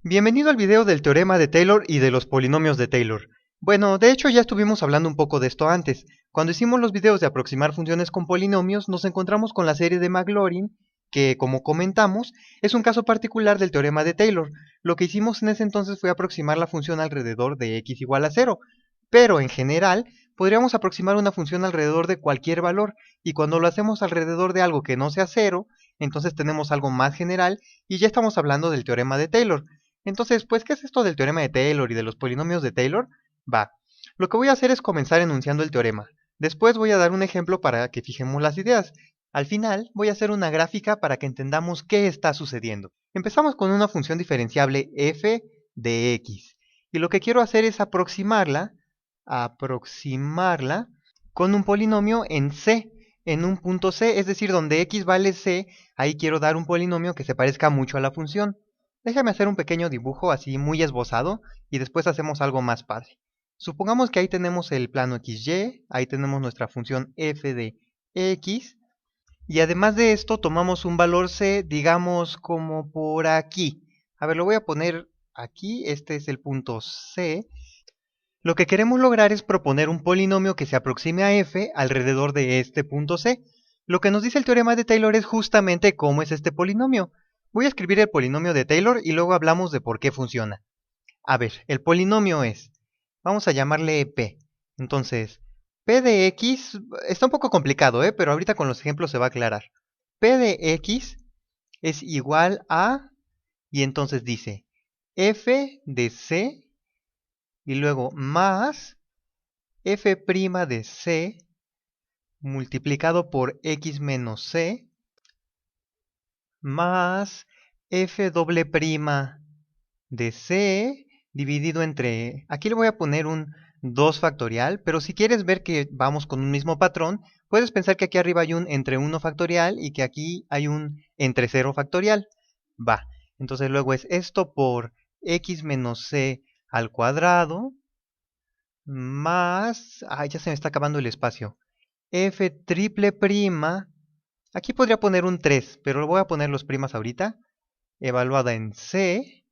Bienvenido al video del teorema de Taylor y de los polinomios de Taylor. Bueno, de hecho ya estuvimos hablando un poco de esto antes. Cuando hicimos los videos de aproximar funciones con polinomios, nos encontramos con la serie de Maclaurin, que, como comentamos, es un caso particular del teorema de Taylor. Lo que hicimos en ese entonces fue aproximar la función alrededor de x igual a 0, pero en general podríamos aproximar una función alrededor de cualquier valor, y cuando lo hacemos alrededor de algo que no sea 0, entonces tenemos algo más general, y ya estamos hablando del teorema de Taylor. Entonces, pues, ¿qué es esto del teorema de Taylor y de los polinomios de Taylor? Va, lo que voy a hacer es comenzar enunciando el teorema. Después voy a dar un ejemplo para que fijemos las ideas. Al final, voy a hacer una gráfica para que entendamos qué está sucediendo. Empezamos con una función diferenciable f de x. Y lo que quiero hacer es aproximarla con un polinomio en c, en un punto c, es decir, donde x vale c, ahí quiero dar un polinomio que se parezca mucho a la función. Déjame hacer un pequeño dibujo así muy esbozado y después hacemos algo más padre. Supongamos que ahí tenemos el plano XY, ahí tenemos nuestra función f de x, y además de esto tomamos un valor c, digamos como por aquí. A ver, lo voy a poner aquí, este es el punto c. Lo que queremos lograr es proponer un polinomio que se aproxime a f alrededor de este punto c. Lo que nos dice el teorema de Taylor es justamente cómo es este polinomio. Voy a escribir el polinomio de Taylor y luego hablamos de por qué funciona. A ver, el polinomio es, vamos a llamarle p. Entonces, p de x está un poco complicado, pero ahorita con los ejemplos se va a aclarar. P de x es igual a, y entonces dice, f de c, y luego más f' de c multiplicado por x menos c, más f doble prima de c dividido entre, aquí le voy a poner un 2 factorial, pero si quieres ver que vamos con un mismo patrón, puedes pensar que aquí arriba hay un entre 1 factorial y que aquí hay un entre 0 factorial. Va, entonces luego es esto por x menos c al cuadrado, más, ya se me está acabando el espacio, f triple prima, aquí podría poner un 3, pero lo voy a poner los primas ahorita, evaluada en c,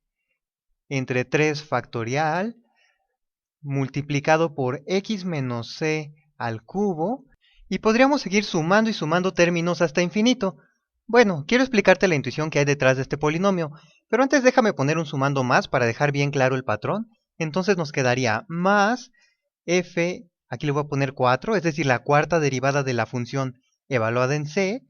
entre 3 factorial, multiplicado por x menos c al cubo, y podríamos seguir sumando y sumando términos hasta infinito. Bueno, quiero explicarte la intuición que hay detrás de este polinomio, pero antes déjame poner un sumando más para dejar bien claro el patrón. Entonces nos quedaría más f, aquí le voy a poner 4, es decir, la cuarta derivada de la función evaluada en c,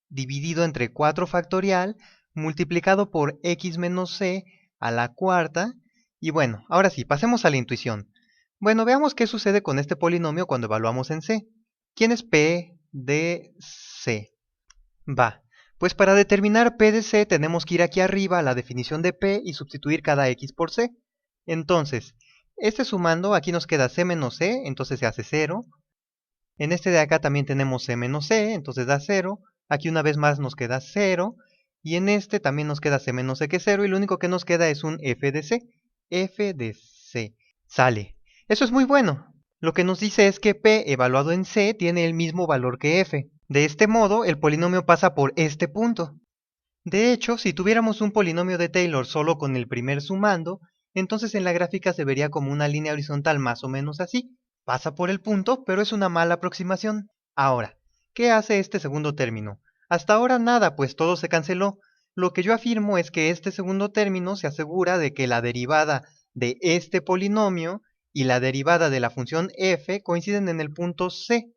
dividido entre 4 factorial, multiplicado por x menos c a la cuarta. Y bueno, ahora sí, pasemos a la intuición. Bueno, veamos qué sucede con este polinomio cuando evaluamos en c. ¿Quién es p de c? Va, pues para determinar p de c tenemos que ir aquí arriba a la definición de p y sustituir cada x por c. Entonces, este sumando, aquí nos queda c menos c, entonces se hace 0. En este de acá también tenemos c menos c, entonces da 0. Aquí una vez más nos queda 0. Y en este también nos queda c menos c que es 0. Y lo único que nos queda es un f de c. F de c. Sale. Eso es muy bueno. Lo que nos dice es que p evaluado en c tiene el mismo valor que f. De este modo, el polinomio pasa por este punto. De hecho, si tuviéramos un polinomio de Taylor solo con el primer sumando, entonces en la gráfica se vería como una línea horizontal más o menos así. Pasa por el punto, pero es una mala aproximación. Ahora, ¿qué hace este segundo término? Hasta ahora nada, pues todo se canceló. Lo que yo afirmo es que este segundo término se asegura de que la derivada de este polinomio y la derivada de la función f coinciden en el punto c.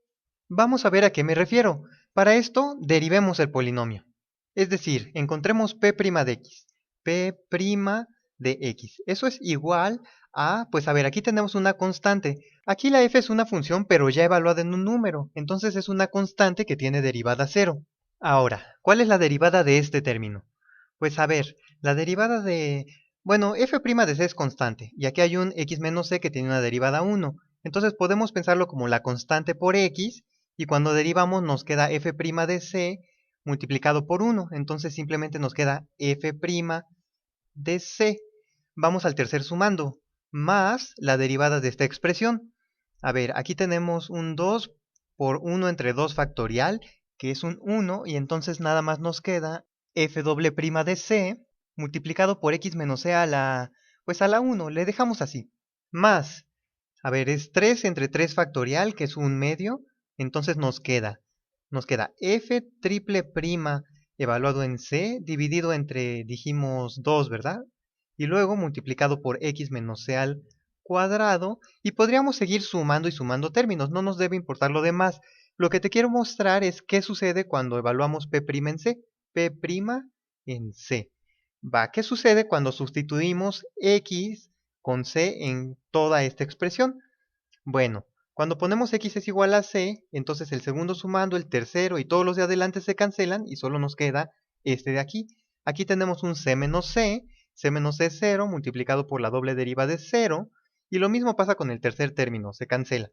Vamos a ver a qué me refiero. Para esto, derivemos el polinomio. Es decir, encontremos p' de x. P' de x. Eso es igual a, pues a ver, aquí tenemos una constante. Aquí la f es una función, pero ya evaluada en un número. Entonces es una constante que tiene derivada 0. Ahora, ¿cuál es la derivada de este término? Pues a ver, la derivada de... Bueno, f' de c es constante. Y aquí hay un x menos c que tiene una derivada 1. Entonces podemos pensarlo como la constante por x. Y cuando derivamos nos queda f' de c multiplicado por 1. Entonces simplemente nos queda f' de c. Vamos al tercer sumando, más la derivada de esta expresión. A ver, aquí tenemos un 2 por 1 entre 2 factorial, que es un 1, y entonces nada más nos queda f doble prima de c multiplicado por x menos c a la, pues a la 1, le dejamos así, más, a ver, es 3 entre 3 factorial, que es un medio, entonces nos queda f triple prima evaluado en c, dividido entre, dijimos, 2, ¿verdad? Y luego multiplicado por x menos c al cuadrado, y podríamos seguir sumando y sumando términos, no nos debe importar lo demás. Lo que te quiero mostrar es qué sucede cuando evaluamos p' en c. P' en c. Va, ¿qué sucede cuando sustituimos x con c en toda esta expresión? Bueno, cuando ponemos x es igual a c, entonces el segundo sumando, el tercero y todos los de adelante se cancelan y solo nos queda este de aquí. Aquí tenemos un c menos c es 0 multiplicado por la doble deriva de 0, y lo mismo pasa con el tercer término, se cancela.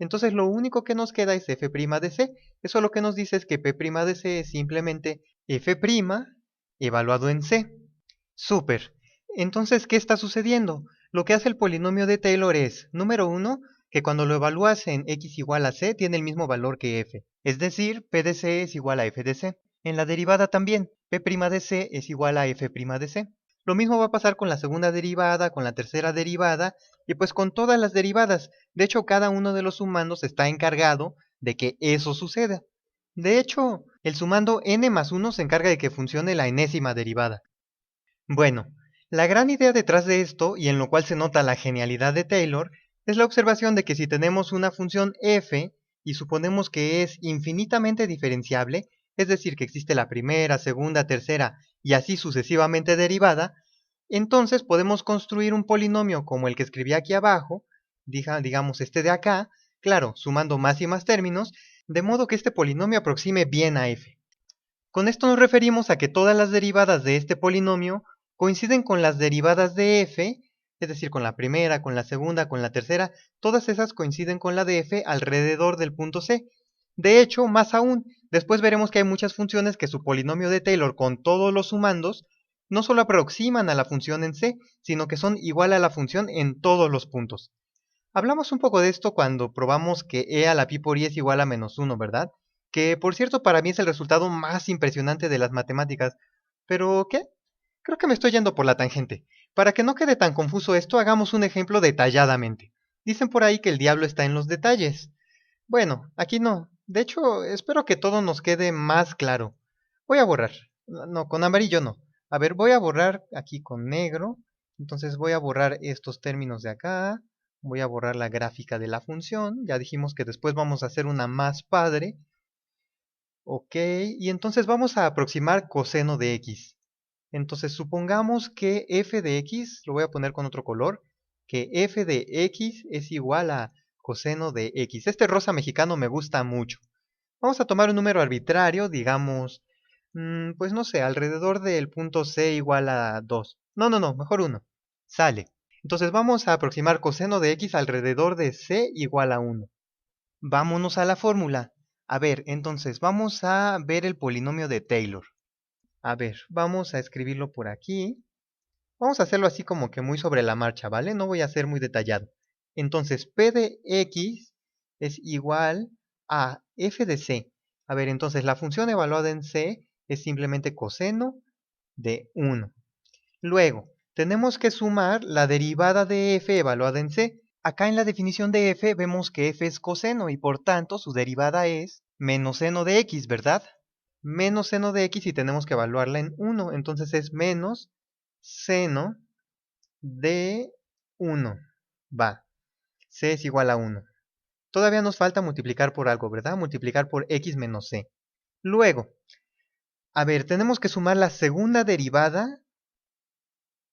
Entonces lo único que nos queda es f' de c. Eso lo que nos dice es que p' de c es simplemente f' evaluado en c. Súper. Entonces, ¿qué está sucediendo? Lo que hace el polinomio de Taylor es, número 1, que cuando lo evalúas en x igual a c, tiene el mismo valor que f. Es decir, p de c es igual a f de c. En la derivada también, p' de c es igual a f' de c. Lo mismo va a pasar con la segunda derivada, con la tercera derivada, y pues con todas las derivadas. De hecho, cada uno de los sumandos está encargado de que eso suceda. De hecho, el sumando n más 1 se encarga de que funcione la enésima derivada. Bueno, la gran idea detrás de esto, y en lo cual se nota la genialidad de Taylor, es la observación de que si tenemos una función f y suponemos que es infinitamente diferenciable, es decir, que existe la primera, segunda, tercera y así sucesivamente derivada, entonces podemos construir un polinomio como el que escribí aquí abajo, digamos este de acá, claro, sumando más y más términos, de modo que este polinomio aproxime bien a f. Con esto nos referimos a que todas las derivadas de este polinomio coinciden con las derivadas de f, es decir, con la primera, con la segunda, con la tercera, todas esas coinciden con la de f alrededor del punto c. De hecho, más aún, después veremos que hay muchas funciones que su polinomio de Taylor con todos los sumandos no solo aproximan a la función en c, sino que son igual a la función en todos los puntos. Hablamos un poco de esto cuando probamos que e a la pi por i es igual a menos 1, ¿verdad? Que por cierto para mí es el resultado más impresionante de las matemáticas. ¿Pero qué? Creo que me estoy yendo por la tangente. Para que no quede tan confuso esto, hagamos un ejemplo detalladamente. Dicen por ahí que el diablo está en los detalles. Bueno, aquí no. De hecho, espero que todo nos quede más claro. Voy a borrar. No, con amarillo no. A ver, voy a borrar aquí con negro. Entonces voy a borrar estos términos de acá. Voy a borrar la gráfica de la función. Ya dijimos que después vamos a hacer una más padre. Ok, y entonces vamos a aproximar coseno de x. Entonces supongamos que f de x, lo voy a poner con otro color, que f de x es igual a coseno de x. Este rosa mexicano me gusta mucho. Vamos a tomar un número arbitrario, digamos, pues no sé, alrededor del punto c igual a 2. No, mejor 1. Sale. Entonces vamos a aproximar coseno de x alrededor de c igual a 1. Vámonos a la fórmula. A ver, entonces vamos a ver el polinomio de Taylor. A ver, vamos a escribirlo por aquí. Vamos a hacerlo así como que muy sobre la marcha, ¿vale? No voy a ser muy detallado. Entonces, p de x es igual a f de c. A ver, entonces la función evaluada en c es simplemente coseno de 1. Luego, tenemos que sumar la derivada de f evaluada en c. Acá en la definición de f vemos que f es coseno y por tanto su derivada es menos seno de x, ¿verdad? Menos seno de x y tenemos que evaluarla en 1. Entonces es menos seno de 1. Va, c es igual a 1. Todavía nos falta multiplicar por algo, ¿verdad? Multiplicar por x menos c. Luego, a ver, tenemos que sumar la segunda derivada.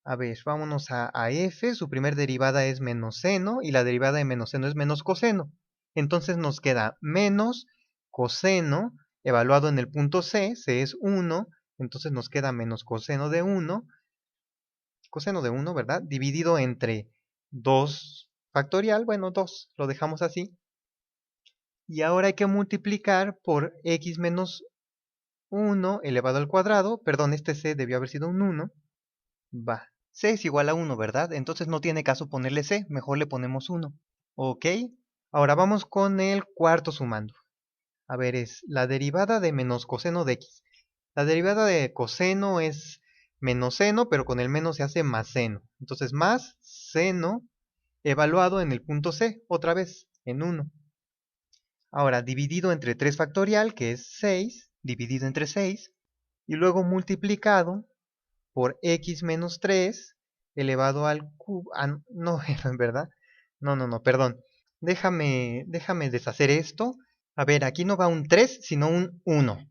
A ver, vámonos a f. Su primer derivada es menos seno y la derivada de menos seno es menos coseno. Entonces nos queda menos coseno evaluado en el punto c. C es 1. Entonces nos queda menos coseno de 1. Coseno de 1, ¿verdad? Dividido entre 2 factorial. Bueno, 2. Lo dejamos así. Y ahora hay que multiplicar por x menos 1 elevado al cuadrado. Perdón, este c debió haber sido un 1. Va. C es igual a 1, ¿verdad? Entonces no tiene caso ponerle C, mejor le ponemos 1. Ok. Ahora vamos con el cuarto sumando. A ver, es la derivada de menos coseno de x. La derivada de coseno es menos seno, pero con el menos se hace más seno. Entonces más seno evaluado en el punto C, otra vez, en 1. Ahora, dividido entre 3 factorial, que es 6, dividido entre 6, y luego multiplicado por x menos 3 elevado al cubo. Ah, no, ¿verdad? No, perdón. Déjame deshacer esto. A ver, aquí no va un 3, sino un 1.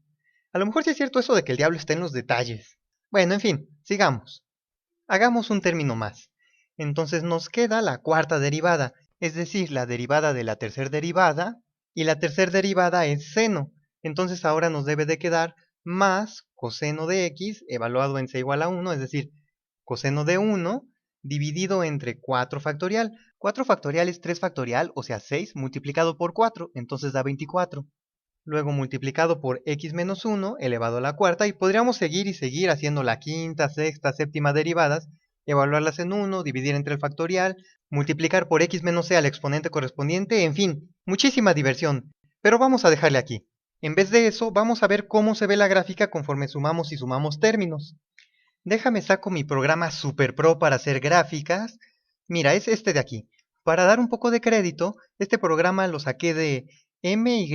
A lo mejor sí es cierto eso de que el diablo está en los detalles. Bueno, en fin, sigamos. Hagamos un término más. Entonces nos queda la cuarta derivada, es decir, la derivada de la tercera derivada, y la tercera derivada es seno. Entonces ahora nos debe de quedar más coseno de x evaluado en c igual a 1, es decir, coseno de 1 dividido entre 4 factorial. 4 factorial es 3 factorial, o sea 6 multiplicado por 4, entonces da 24. Luego multiplicado por x menos 1 elevado a la cuarta, y podríamos seguir y seguir haciendo la quinta, sexta, séptima derivadas, evaluarlas en 1, dividir entre el factorial, multiplicar por x menos c al exponente correspondiente, en fin, muchísima diversión. Pero vamos a dejarle aquí. En vez de eso, vamos a ver cómo se ve la gráfica conforme sumamos y sumamos términos. Déjame saco mi programa Super Pro para hacer gráficas. Mira, es este de aquí. Para dar un poco de crédito, este programa lo saqué de my.hrw.com.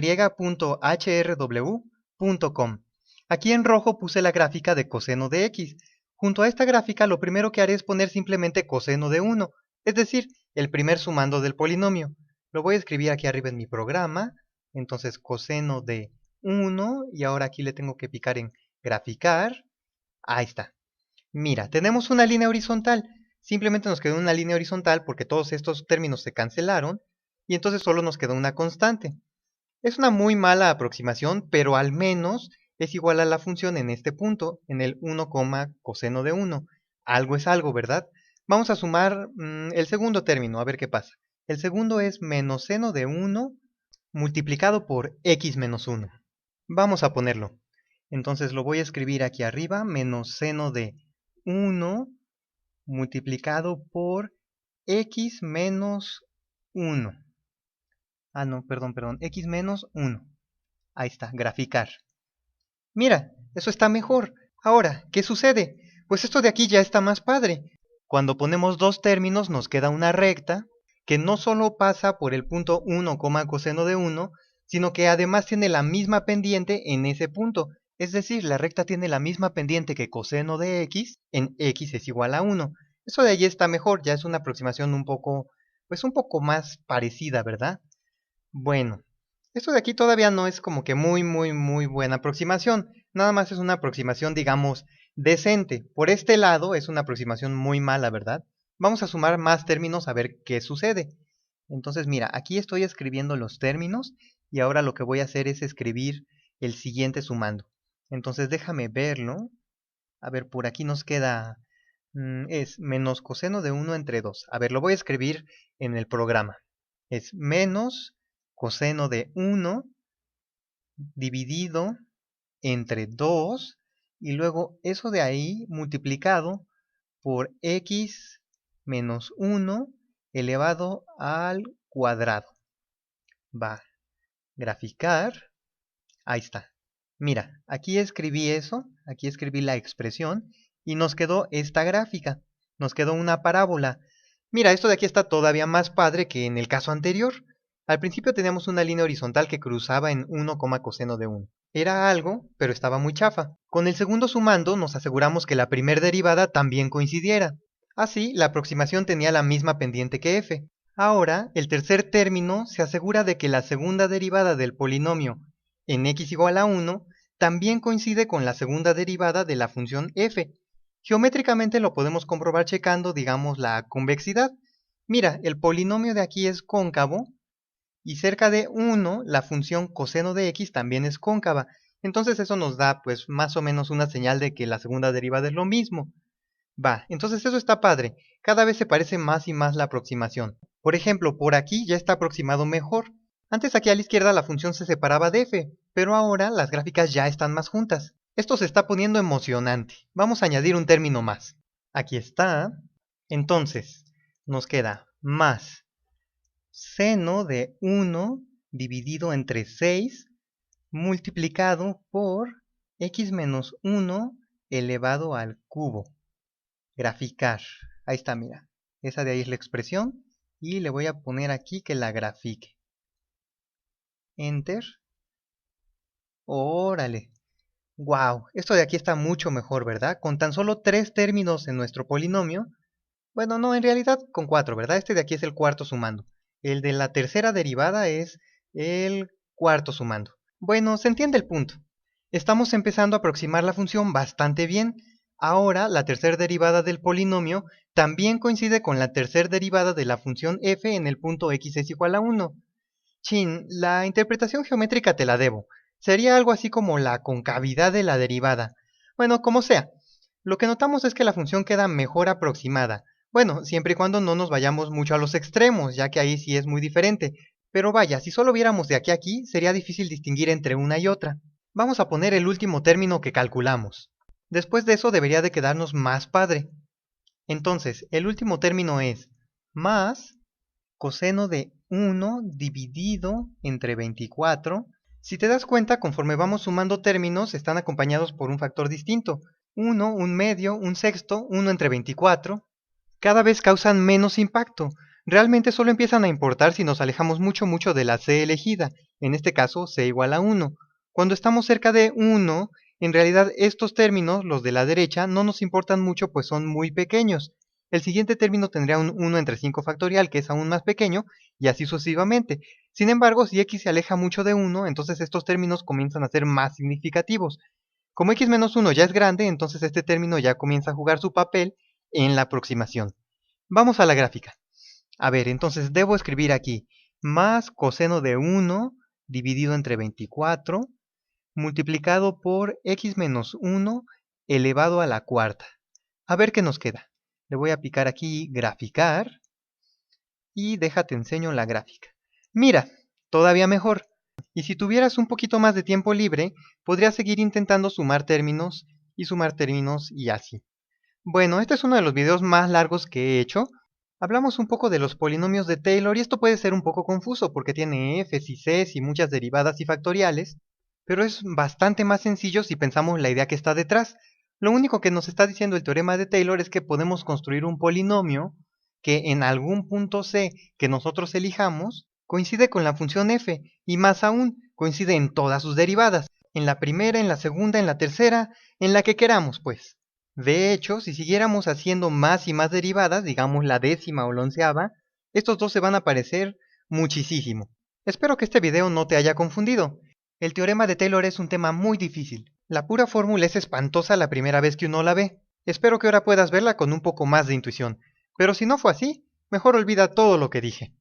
Aquí en rojo puse la gráfica de coseno de x. Junto a esta gráfica lo primero que haré es poner simplemente coseno de 1, es decir, el primer sumando del polinomio. Lo voy a escribir aquí arriba en mi programa. Entonces coseno de 1, y ahora aquí le tengo que picar en graficar. Ahí está. Mira, tenemos una línea horizontal. Simplemente nos quedó una línea horizontal porque todos estos términos se cancelaron y entonces solo nos quedó una constante. Es una muy mala aproximación, pero al menos es igual a la función en este punto, en el 1, coseno de 1. Algo es algo, ¿verdad? Vamos a sumar el segundo término, a ver qué pasa. El segundo es menos seno de 1 multiplicado por x menos 1. Vamos a ponerlo. Entonces lo voy a escribir aquí arriba, menos seno de 1 multiplicado por x menos 1. Ah, no, perdón, x menos 1. Ahí está, graficar. Mira, eso está mejor. Ahora, ¿qué sucede? Pues esto de aquí ya está más padre. Cuando ponemos dos términos nos queda una recta que no solo pasa por el punto 1, coseno de 1, sino que además tiene la misma pendiente en ese punto. Es decir, la recta tiene la misma pendiente que coseno de x en x es igual a 1. Eso de allí está mejor, ya es una aproximación un poco más parecida, ¿verdad? Bueno, esto de aquí todavía no es como que muy buena aproximación. Nada más es una aproximación, digamos, decente. Por este lado es una aproximación muy mala, ¿verdad? Vamos a sumar más términos a ver qué sucede. Entonces, mira, aquí estoy escribiendo los términos y ahora lo que voy a hacer es escribir el siguiente sumando. Entonces, déjame verlo. A ver, por aquí nos queda... es menos coseno de 1 entre 2. A ver, lo voy a escribir en el programa. Es menos coseno de 1 dividido entre 2 y luego eso de ahí multiplicado por x menos 1 elevado al cuadrado. Va, graficar. Ahí está. Mira, aquí escribí eso, aquí escribí la expresión y nos quedó esta gráfica. Nos quedó una parábola. Mira, esto de aquí está todavía más padre que en el caso anterior. Al principio teníamos una línea horizontal que cruzaba en 1, coseno de 1. Era algo, pero estaba muy chafa. Con el segundo sumando nos aseguramos que la primer derivada también coincidiera. Así, la aproximación tenía la misma pendiente que f. Ahora, el tercer término se asegura de que la segunda derivada del polinomio en x igual a 1 también coincide con la segunda derivada de la función f. Geométricamente lo podemos comprobar checando, digamos, la convexidad. Mira, el polinomio de aquí es cóncavo y cerca de 1 la función coseno de x también es cóncava. Entonces eso nos da pues más o menos una señal de que la segunda derivada es lo mismo. Va, entonces eso está padre. Cada vez se parece más y más la aproximación. Por ejemplo, por aquí ya está aproximado mejor. Antes aquí a la izquierda la función se separaba de f, pero ahora las gráficas ya están más juntas. Esto se está poniendo emocionante. Vamos a añadir un término más. Aquí está. Entonces, nos queda más seno de 1 dividido entre 6 multiplicado por x menos 1 elevado al cubo. Graficar. Ahí está, mira. Esa de ahí es la expresión. Y le voy a poner aquí que la grafique. Enter. Órale. Wow, esto de aquí está mucho mejor, ¿verdad? Con tan solo 3 términos en nuestro polinomio. Bueno, no, en realidad con 4, ¿verdad? Este de aquí es el cuarto sumando. El de la tercera derivada es el cuarto sumando. Bueno, se entiende el punto. Estamos empezando a aproximar la función bastante bien. Ahora, la tercera derivada del polinomio también coincide con la tercera derivada de la función f en el punto x es igual a 1. Chin, la interpretación geométrica te la debo. Sería algo así como la concavidad de la derivada. Bueno, como sea. Lo que notamos es que la función queda mejor aproximada. Bueno, siempre y cuando no nos vayamos mucho a los extremos, ya que ahí sí es muy diferente. Pero vaya, si solo viéramos de aquí a aquí, sería difícil distinguir entre una y otra. Vamos a poner el último término que calculamos. Después de eso debería de quedarnos más padre. Entonces, el último término es más coseno de 1 dividido entre 24. Si te das cuenta, conforme vamos sumando términos, están acompañados por un factor distinto. 1, un medio, un sexto, 1 entre 24. Cada vez causan menos impacto. Realmente solo empiezan a importar si nos alejamos mucho de la c elegida, en este caso c igual a 1. Cuando estamos cerca de 1, en realidad estos términos, los de la derecha, no nos importan mucho pues son muy pequeños. El siguiente término tendría un 1 entre 5 factorial, que es aún más pequeño, y así sucesivamente. Sin embargo, si x se aleja mucho de 1, entonces estos términos comienzan a ser más significativos. Como x menos 1 ya es grande, entonces este término ya comienza a jugar su papel en la aproximación. Vamos a la gráfica. A ver, entonces debo escribir aquí más coseno de 1 dividido entre 24 multiplicado por x menos 1 elevado a la cuarta. A ver qué nos queda. Le voy a picar aquí graficar y déjate enseño la gráfica. Mira, todavía mejor. Y si tuvieras un poquito más de tiempo libre, podrías seguir intentando sumar términos y así. Bueno, este es uno de los videos más largos que he hecho. Hablamos un poco de los polinomios de Taylor y esto puede ser un poco confuso porque tiene f's y c's y muchas derivadas y factoriales, pero es bastante más sencillo si pensamos la idea que está detrás. Lo único que nos está diciendo el teorema de Taylor es que podemos construir un polinomio que en algún punto c que nosotros elijamos coincide con la función f y más aún coincide en todas sus derivadas, en la primera, en la segunda, en la tercera, en la que queramos pues. De hecho, si siguiéramos haciendo más y más derivadas, digamos la décima o la onceava, estos dos se van a parecer muchísimo. Espero que este video no te haya confundido. El teorema de Taylor es un tema muy difícil. La pura fórmula es espantosa la primera vez que uno la ve. Espero que ahora puedas verla con un poco más de intuición. Pero si no fue así, mejor olvida todo lo que dije.